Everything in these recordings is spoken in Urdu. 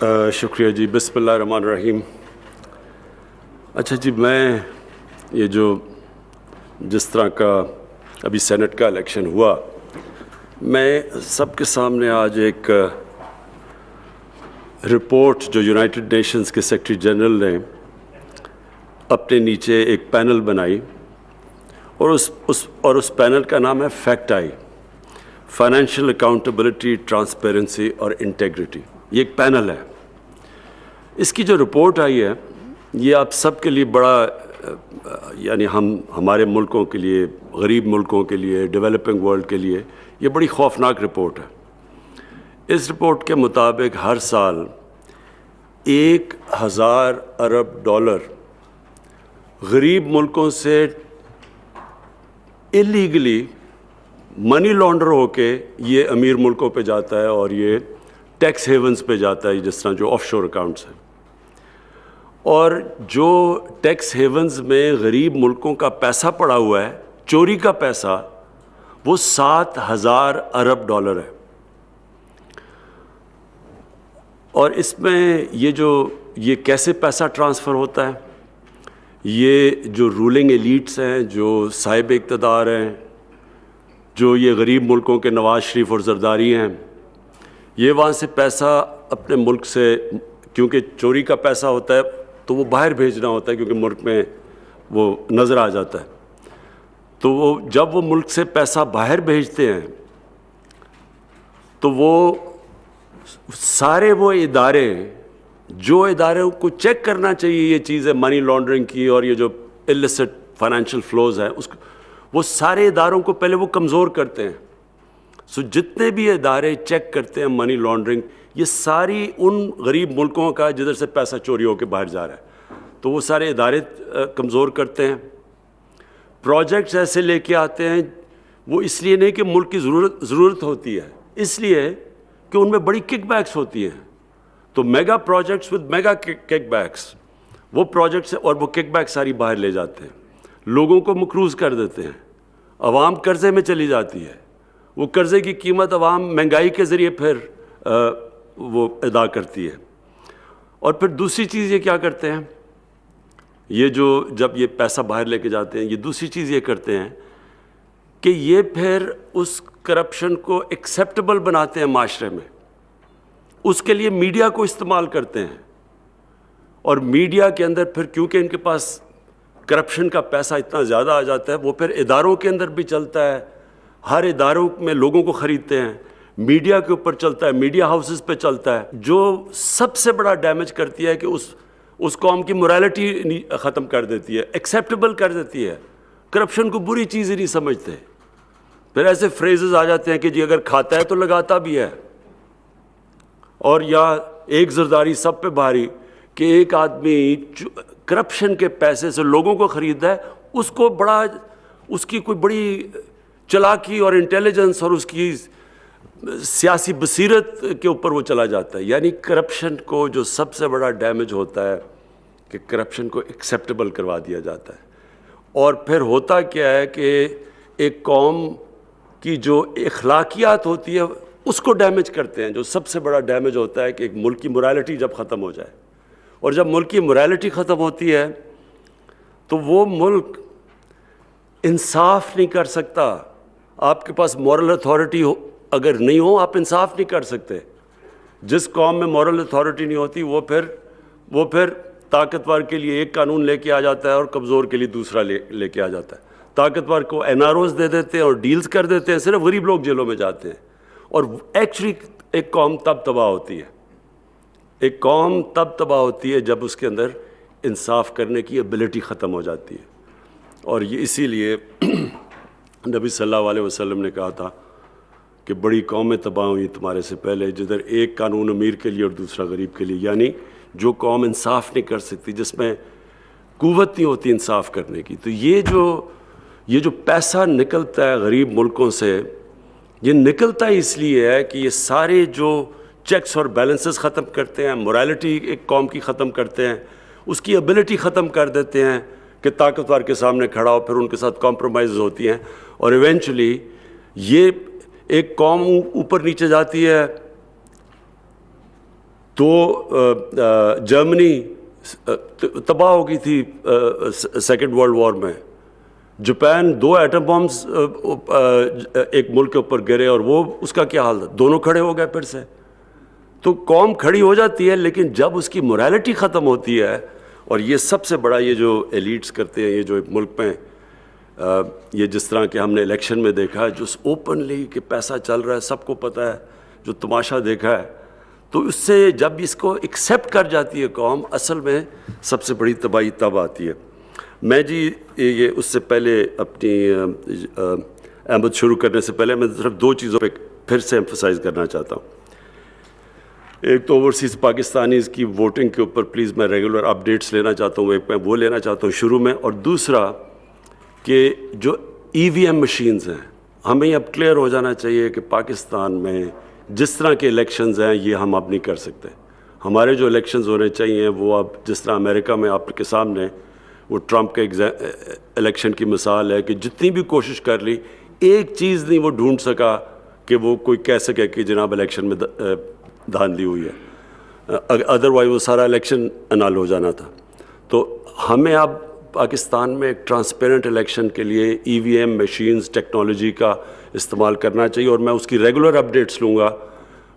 شکریہ جی. بسم اللہ الرحمن الرحیم. اچھا جی, میں یہ جس طرح کا ابھی سینٹ کا الیکشن ہوا, میں سب کے سامنے آج ایک رپورٹ جو یونائٹڈ نیشنز کے سیکرٹری جنرل نے اپنے نیچے ایک پینل بنائی, اور اس پینل کا نام ہے fact I, financial accountability, transparency اور انٹیگریٹی. یہ ایک پینل ہے. اس کی جو رپورٹ آئی ہے یہ آپ سب کے لیے بڑا, یعنی ہمارے ملکوں کے لیے, غریب ملکوں کے لیے, ڈیولپنگ ورلڈ کے لیے یہ بڑی خوفناک رپورٹ ہے. اس رپورٹ کے مطابق ہر سال 1000 ارب ڈالر غریب ملکوں سے اللیگلی منی لانڈر ہو کے یہ امیر ملکوں پہ جاتا ہے, اور یہ ٹیکس ہیونز پہ جاتا ہے, جس طرح جو آف شور اکاؤنٹس ہیں. اور جو ٹیکس ہیونز میں غریب ملکوں کا پیسہ پڑا ہوا ہے, چوری کا پیسہ, وہ 7000 ارب ڈالر ہے. اور اس میں یہ کیسے پیسہ ٹرانسفر ہوتا ہے, یہ جو رولنگ ایلیٹس ہیں, جو صاحب اقتدار ہیں, جو یہ غریب ملکوں کے نواز شریف اور زرداری ہیں, یہ وہاں سے پیسہ اپنے ملک سے, کیونکہ چوری کا پیسہ ہوتا ہے تو وہ باہر بھیجنا ہوتا ہے, کیونکہ ملک میں وہ نظر آ جاتا ہے. تو جب وہ ملک سے پیسہ باہر بھیجتے ہیں تو وہ سارے وہ ادارے, جو اداروں کو چیک کرنا چاہیے یہ چیزیں منی لانڈرنگ کی اور یہ جو السٹ فائنینشیل فلوز ہیں, وہ سارے اداروں کو پہلے وہ کمزور کرتے ہیں. جتنے بھی ادارے چیک کرتے ہیں منی لانڈرنگ, یہ ساری ان غریب ملکوں کا جدھر سے پیسہ چوری ہو کے باہر جا رہا ہے, تو وہ سارے ادارے کمزور کرتے ہیں. پروجیکٹس ایسے لے کے آتے ہیں, وہ اس لیے نہیں کہ ملک کی ضرورت ہوتی ہے, اس لیے کہ ان میں بڑی کک بیکس ہوتی ہیں. تو mega projects with mega kickbacks, وہ پروجیکٹس, اور وہ کک بیک ساری باہر لے جاتے ہیں, لوگوں کو مقروض کر دیتے ہیں, عوام قرضے میں چلی جاتی ہے, وہ قرضے کی قیمت عوام مہنگائی کے ذریعے پھر وہ ادا کرتی ہے. اور پھر دوسری چیز یہ کیا کرتے ہیں, یہ جب یہ پیسہ باہر لے کے جاتے ہیں, یہ دوسری چیز یہ کرتے ہیں کہ یہ پھر اس کرپشن کو ایکسیپٹیبل بناتے ہیں معاشرے میں. اس کے لیے میڈیا کو استعمال کرتے ہیں, اور میڈیا کے اندر پھر کیونکہ ان کے پاس کرپشن کا پیسہ اتنا زیادہ آ جاتا ہے, وہ پھر اداروں کے اندر بھی چلتا ہے, ہر اداروں میں لوگوں کو خریدتے ہیں, میڈیا کے اوپر چلتا ہے, میڈیا ہاؤسز پہ چلتا ہے, جو سب سے بڑا ڈیمیج کرتی ہے کہ اس قوم کی morality ختم کر دیتی ہے, ایکسیپٹیبل کر دیتی ہے. کرپشن کو بری چیز ہی نہیں سمجھتے. پھر ایسے فریزز آ جاتے ہیں کہ جی اگر کھاتا ہے تو لگاتا بھی ہے, اور یا ایک زرداری سب پہ بھاری, کہ ایک آدمی کرپشن کے پیسے سے لوگوں کو خریدتا ہے, اس کی کوئی بڑی چلاکی اور انٹیلیجنس اور اس کی سیاسی بصیرت کے اوپر وہ چلا جاتا ہے. یعنی کرپشن کو جو سب سے بڑا ڈیمیج ہوتا ہے کہ کرپشن کو ایکسیپٹیبل کروا دیا جاتا ہے. اور پھر ہوتا کیا ہے کہ ایک قوم کی جو اخلاقیات ہوتی ہے اس کو ڈیمیج کرتے ہیں. جو سب سے بڑا ڈیمیج ہوتا ہے کہ ایک ملک کی morality جب ختم ہو جائے, اور جب ملک کی morality ختم ہوتی ہے تو وہ ملک انصاف نہیں کر سکتا. آپ کے پاس مورل اتھارٹی اگر نہیں ہو, آپ انصاف نہیں کر سکتے. جس قوم میں مورل اتھارٹی نہیں ہوتی, وہ پھر طاقتور کے لیے ایک قانون لے کے آ جاتا ہے اور کمزور کے لیے دوسرا لے کے آ جاتا ہے. طاقتور کو NROs دے دیتے ہیں اور ڈیلز کر دیتے ہیں, صرف غریب لوگ جیلوں میں جاتے ہیں. اور ایکچولی ایک قوم تب تباہ ہوتی ہے, ایک قوم تب تباہ ہوتی ہے جب اس کے اندر انصاف کرنے کی ایبلٹی ختم ہو جاتی ہے. اور یہ اسی لیے نبی صلی اللہ علیہ وسلم نے کہا تھا کہ بڑی قومیں تباہ ہوئیں تمہارے سے پہلے, جدھر ایک قانون امیر کے لیے اور دوسرا غریب کے لیے. یعنی جو قوم انصاف نہیں کر سکتی, جس میں قوت نہیں ہوتی انصاف کرنے کی. تو یہ جو پیسہ نکلتا ہے غریب ملکوں سے, یہ نکلتا ہی اس لیے ہے کہ یہ سارے جو چیکس اور بیلنسز ختم کرتے ہیں, morality ایک قوم کی ختم کرتے ہیں, اس کی ابیلٹی ختم کر دیتے ہیں کہ طاقتور کے سامنے کھڑا ہو, پھر ان کے ساتھ کمپرومائز ہوتی ہیں, اور ایونچولی یہ ایک قوم اوپر نیچے جاتی ہے تو جرمنی تباہ ہو گئی تھی سیکنڈ ورلڈ وار میں. جاپان 2 ایٹم بمز ایک ملک کے اوپر گرے اور وہ اس کا کیا حال تھا, دونوں کھڑے ہو گئے پھر سے. تو قوم کھڑی ہو جاتی ہے, لیکن جب اس کی مورالٹی ختم ہوتی ہے, اور یہ سب سے بڑا یہ جو ایلیٹس کرتے ہیں, یہ جو ایک ملک میں یہ جس طرح کہ ہم نے الیکشن میں دیکھا ہے, جو اوپنلی کہ پیسہ چل رہا ہے, سب کو پتہ ہے, جو تماشا دیکھا ہے, تو اس سے جب اس کو ایکسیپٹ کر جاتی ہے قوم, اصل میں سب سے بڑی تباہی تب آتی ہے. میں جی یہ اس سے پہلے اپنی احمد شروع کرنے سے پہلے میں صرف 2 چیزوں پہ پھر سے ایمفسائز کرنا چاہتا ہوں. ایک تو اوورسیز پاکستانیز کی ووٹنگ کے اوپر پلیز میں ریگولر اپڈیٹس لینا چاہتا ہوں, ایک میں وہ لینا چاہتا ہوں شروع میں, اور دوسرا کہ جو EVM مشینز ہیں, ہمیں اب کلیئر ہو جانا چاہیے کہ پاکستان میں جس طرح کے الیکشنز ہیں یہ ہم اب نہیں کر سکتے. ہمارے جو الیکشنز ہونے چاہیے وہ اب جس طرح امریکہ میں آپ کے سامنے وہ ٹرمپ کے الیکشن کی مثال ہے کہ جتنی بھی کوشش کر لی, ایک چیز نہیں وہ ڈھونڈ سکا کہ وہ کوئی کہہ سکے کہ جناب الیکشن میں دھاندلی ہوئی ہے, ادروائز وہ سارا الیکشن انال ہو جانا تھا. تو ہمیں اب پاکستان میں ایک ٹرانسپیرنٹ الیکشن کے لیے EVM مشینز ٹیکنالوجی کا استعمال کرنا چاہیے, اور میں اس کی ریگولر اپڈیٹس لوں گا,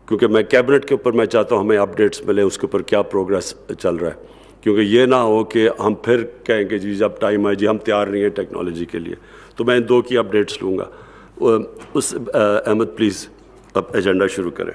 کیونکہ میں کیبنٹ کے اوپر میں چاہتا ہوں ہمیں اپڈیٹس ملیں اس کے اوپر کیا پروگریس چل رہا ہے, کیونکہ یہ نہ ہو کہ ہم پھر کہیں کہ جی جب ٹائم آئے جی ہم تیار نہیں ہیں ٹیکنالوجی کے لیے. تو میں ان 2 کی اپڈیٹس لوں گا. احمد پلیز اب ایجنڈا شروع کریں.